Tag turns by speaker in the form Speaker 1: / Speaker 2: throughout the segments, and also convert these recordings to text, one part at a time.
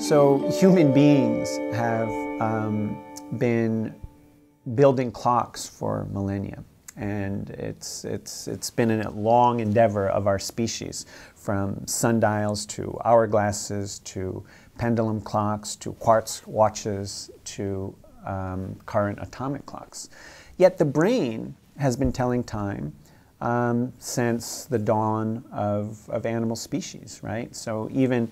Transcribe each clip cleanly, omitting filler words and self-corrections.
Speaker 1: So human beings have been building clocks for millennia, and it's been a long endeavor of our species, from sundials to hourglasses to pendulum clocks to quartz watches to current atomic clocks. Yet the brain has been telling time since the dawn of animal species, right? So even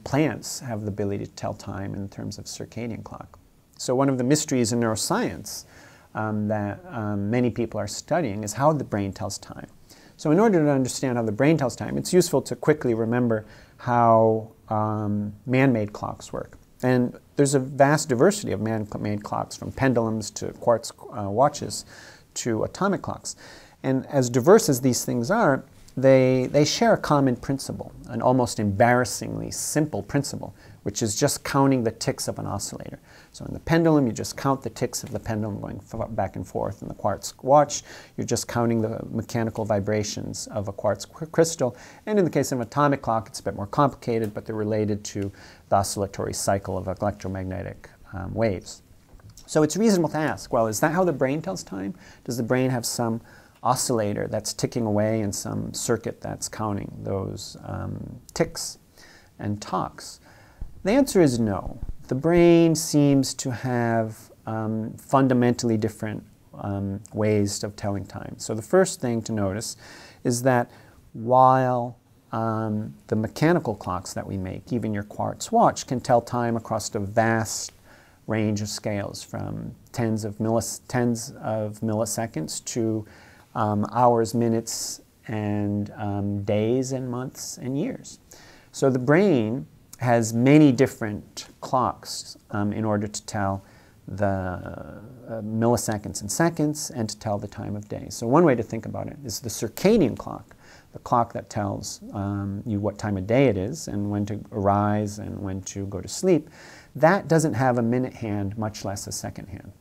Speaker 1: plants have the ability to tell time in terms of circadian clock. So one of the mysteries in neuroscience that many people are studying is how the brain tells time. So in order to understand how the brain tells time, it's useful to quickly remember how man-made clocks work. And there's a vast diversity of man-made clocks, from pendulums to quartz watches to atomic clocks. And as diverse as these things are, they share a common principle, an almost embarrassingly simple principle, which is just counting the ticks of an oscillator. So in the pendulum, you just count the ticks of the pendulum going back and forth. In the quartz watch, you're just counting the mechanical vibrations of a quartz crystal. And in the case of an atomic clock, it's a bit more complicated, but they're related to the oscillatory cycle of electromagnetic waves. So it's reasonable to ask, well, is that how the brain tells time? Does the brain have some oscillator that's ticking away and some circuit that's counting those ticks and talks? The answer is no. The brain seems to have fundamentally different ways of telling time. So the first thing to notice is that while the mechanical clocks that we make, even your quartz watch, can tell time across a vast range of scales, from tens of milliseconds to hours, minutes, and days and months and years. So the brain has many different clocks in order to tell the milliseconds and seconds and to tell the time of day. So one way to think about it is the circadian clock, the clock that tells you what time of day it is and when to arise and when to go to sleep. That doesn't have a minute hand, much less a second hand.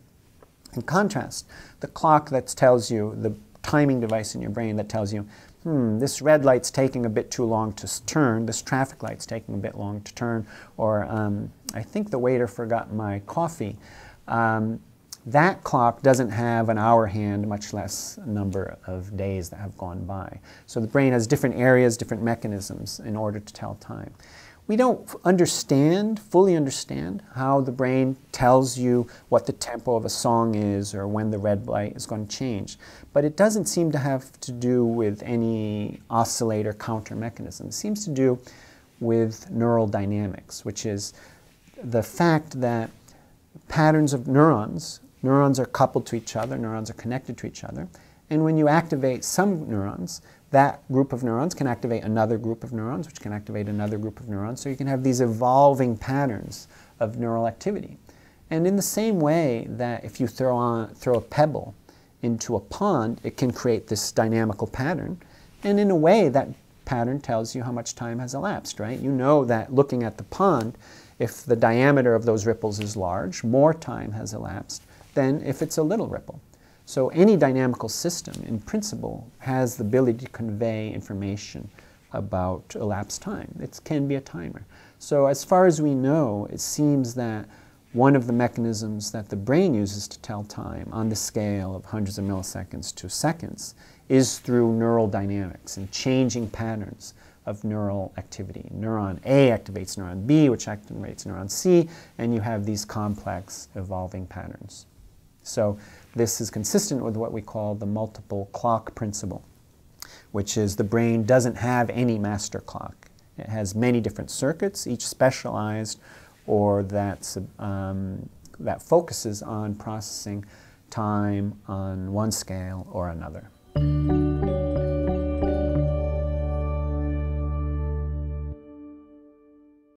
Speaker 1: In contrast, the clock that tells you, the timing device in your brain that tells you, this red light's taking a bit too long to turn, this traffic light's taking a bit long to turn, or I think the waiter forgot my coffee. That clock doesn't have an hour hand, much less a number of days that have gone by. So the brain has different areas, different mechanisms in order to tell time. We don't fully understand how the brain tells you what the tempo of a song is or when the red light is going to change. But it doesn't seem to have to do with any oscillator counter mechanism. It seems to do with neural dynamics, which is the fact that patterns of neurons are coupled to each other, neurons are connected to each other, and when you activate some neurons, that group of neurons can activate another group of neurons, which can activate another group of neurons. So you can have these evolving patterns of neural activity. And in the same way that if you throw a pebble into a pond, it can create this dynamical pattern. And in a way, that pattern tells you how much time has elapsed, right? You know that looking at the pond, if the diameter of those ripples is large, more time has elapsed than if it's a little ripple. So any dynamical system, in principle, has the ability to convey information about elapsed time. It can be a timer. So as far as we know, it seems that one of the mechanisms that the brain uses to tell time on the scale of hundreds of milliseconds to seconds is through neural dynamics and changing patterns of neural activity. Neuron A activates neuron B, which activates neuron C, and you have these complex evolving patterns. So this is consistent with what we call the multiple clock principle, which is the brain doesn't have any master clock. It has many different circuits, each specialized or that focuses on processing time on one scale or another.